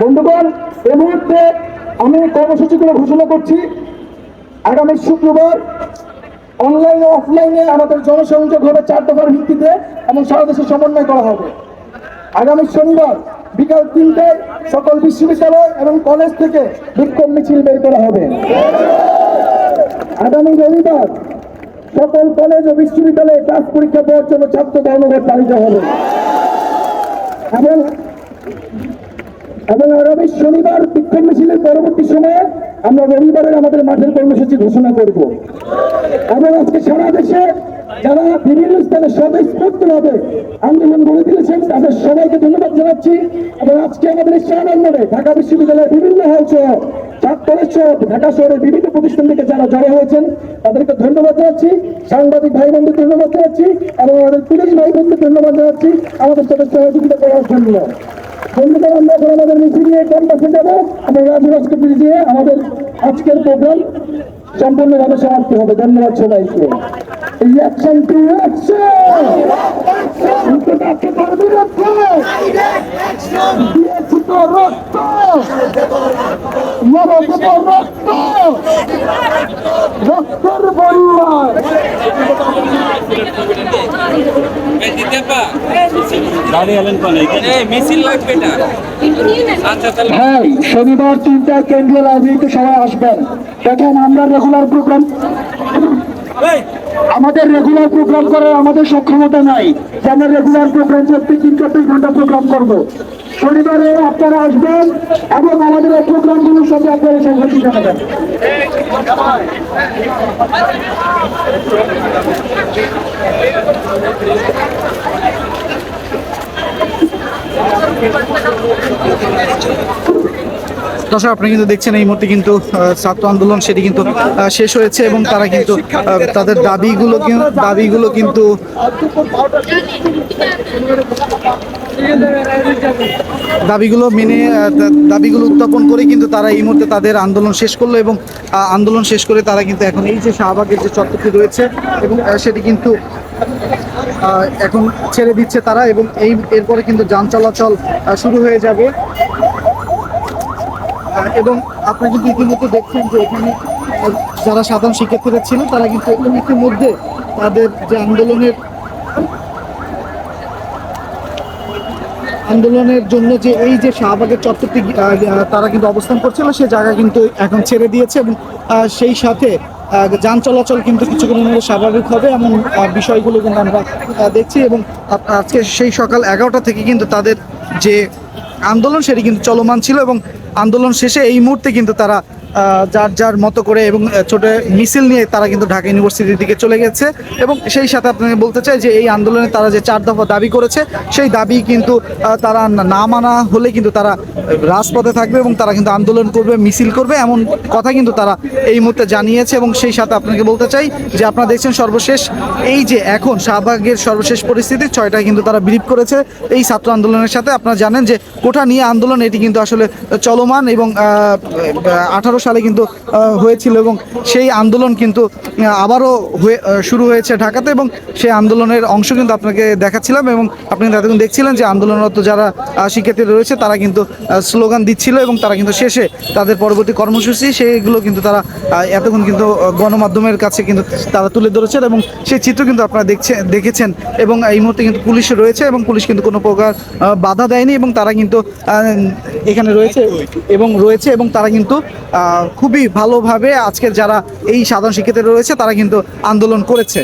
বন্ধুগণ, এই মুহূর্তে আমি কর্মসূচিগুলো ঘোষণা করছি। আগামী শুক্রবার অনলাইনে অফলাইনে আমাদের জনসংযোগ হবে 4 দফার ভিত্তিতে এবং সারা দেশে সমন্বয় করা হবে। আগামী শনিবার বিকাল 3টায় সকল বিশ্ববিদ্যালয় এবং কলেজ থেকে বিক্ষোভ মিছিল বের করা হবে। আগামী রবিবার সকল কলেজ ও বিশ্ববিদ্যালয়ে ক্লাস পরীক্ষা দেওয়ার জন্য ছাত্র ধর্মঘট পালিত হবে এবং আগামী শনিবার বিক্ষোভ মিছিলের পরবর্তী সময়ে আমরা রবিবারের আমাদের মাঠের কর্মসূচি ঘোষণা করব এবং আজকে সারা দেশে যারা বিভিন্ন স্থানে স্বতঃস্ফূর্তভাবে আন্দোলন গড়ে তুলেছেন তাদের সবাইকে ধন্যবাদ জানাচ্ছি। এবং আজকে আমাদের এই আন্দোলনে ঢাকা বিশ্ববিদ্যালয়ের বিভিন্ন হল সহ কলেজ সহ ঢাকা শহরের বিভিন্ন প্রতিষ্ঠান থেকে যারা জড়ো হয়েছেন তাদেরকে ধন্যবাদ জানাচ্ছি। সাংবাদিক ভাই বোনদের ধন্যবাদ জানাচ্ছি এবং আমাদের পুলিশ ভাই বোনদের ধন্যবাদ জানাচ্ছি আমাদের সাথে সহযোগিতা করার জন্য। বন্ধুদের, আমরা এখন আমাদের মিছিল নিয়ে ক্যাম্পাসে যাবো এবং রাজরাজকে দিয়ে আমাদের আজকের প্রোগ্রাম সম্পূর্ণভাবে সমাপ্তি হবে। ধন্যবাদ সবাইকে। Reaction to action! রক্তের পরিবার হ্যাঁ, শনিবার 3টায় কেন্দ্রীয় লাইব্রেরিতে সবাই আসবেন। দেখেন, আমরা রেগুলার প্রোগ্রাম করার আমাদের সক্ষমতা নাই যে আমরা রেগুলার প্রোগ্রাম করতে 3-4 ঘন্টা প্রোগ্রাম করব। শনিবারে আপনারা আসবেন এবং আমাদের এই প্রোগ্রামগুলোর সাথে আপনারা সংগতি জানাবেন। দর্শক, আপনি কিন্তু দেখছেন এই মুহূর্তে কিন্তু ছাত্র আন্দোলন সেটি কিন্তু শেষ হয়েছে এবং তারা কিন্তু তাদের দাবিগুলো কিন্তু দাবিগুলো উত্থাপন করে কিন্তু তারা এই মুহূর্তে তাদের আন্দোলন শেষ করলো এবং আন্দোলন শেষ করে তারা কিন্তু এখন এই যে শাহবাগের যে চত্বরটি রয়েছে এবং সেটি কিন্তু এখন ছেড়ে দিচ্ছে তারা এবং এরপরে কিন্তু যান চলাচল শুরু হয়ে যাবে। এবং আপনারা কিন্তু ইতিমধ্যে দেখছেন যে এখানে যারা সাধারণ শিক্ষার্থীরা ছিল তারা কিন্তু ইতিমধ্যে তাদের যে আন্দোলনের জন্য যে এই যে শাহবাগের চত্বরটি তারা কিন্তু অবস্থান করছিল সে জায়গা কিন্তু এখন ছেড়ে দিয়েছে এবং সেই সাথে যান চলাচল কিন্তু কিছুক্ষণের মধ্যে স্বাভাবিক হবে এমন বিষয়গুলো কিন্তু আমরা দেখছি। এবং আজকে সেই সকাল 11টা থেকে কিন্তু তাদের যে আন্দোলন সেটি কিন্তু চলমান ছিল এবং আন্দোলন শেষে এই মুহূর্তে কিন্তু তারা যার মতো করে এবং ছোট মিছিল নিয়ে তারা কিন্তু ঢাকা ইউনিভার্সিটির দিকে চলে গেছে। এবং সেই সাথে আপনাকে বলতে চাই যে এই আন্দোলনে তারা যে 4 দফা দাবি করেছে সেই দাবি কিন্তু তারা না মানা হলে কিন্তু তারা রাজপথে থাকবে এবং তারা কিন্তু আন্দোলন করবে, মিছিল করবে, এমন কথা কিন্তু তারা এই মুহূর্তে জানিয়েছে। এবং সেই সাথে আপনাকে বলতে চাই যে আপনারা দেখছেন সর্বশেষ এই যে এখন শাহবাগের সর্বশেষ পরিস্থিতি 6টায় কিন্তু তারা ব্রিফ করেছে এই ছাত্র আন্দোলনের সাথে। আপনারা জানেন যে কোঠা নিয়ে আন্দোলন এটি কিন্তু আসলে চলমান এবং 18 সালে কিন্তু হয়েছিল এবং সেই আন্দোলন কিন্তু আবারও শুরু হয়েছে ঢাকাতে এবং সেই আন্দোলনের অংশ কিন্তু আপনাকে দেখাচ্ছিলাম এবং আপনি এতক্ষণ দেখছিলেন যে আন্দোলনরত যারা শিক্ষার্থীরা রয়েছে তারা কিন্তু স্লোগান দিচ্ছিল এবং তারা কিন্তু শেষে তাদের পরবর্তী কর্মসূচি সেইগুলো কিন্তু তারা এতক্ষণ কিন্তু গণমাধ্যমের কাছে কিন্তু তারা তুলে ধরেছেন এবং সেই চিত্র কিন্তু আপনারা দেখেছেন। এবং এই মুহূর্তে কিন্তু পুলিশ রয়েছে এবং পুলিশ কিন্তু কোনো প্রকার বাধা দেয়নি এবং তারা কিন্তু এখানে রয়েছে এবং তারা কিন্তু খুবই ভালোভাবে আজকের যারা এই সাধারণ শিক্ষার্থীরা রয়েছে তারা কিন্তু আন্দোলন করেছে।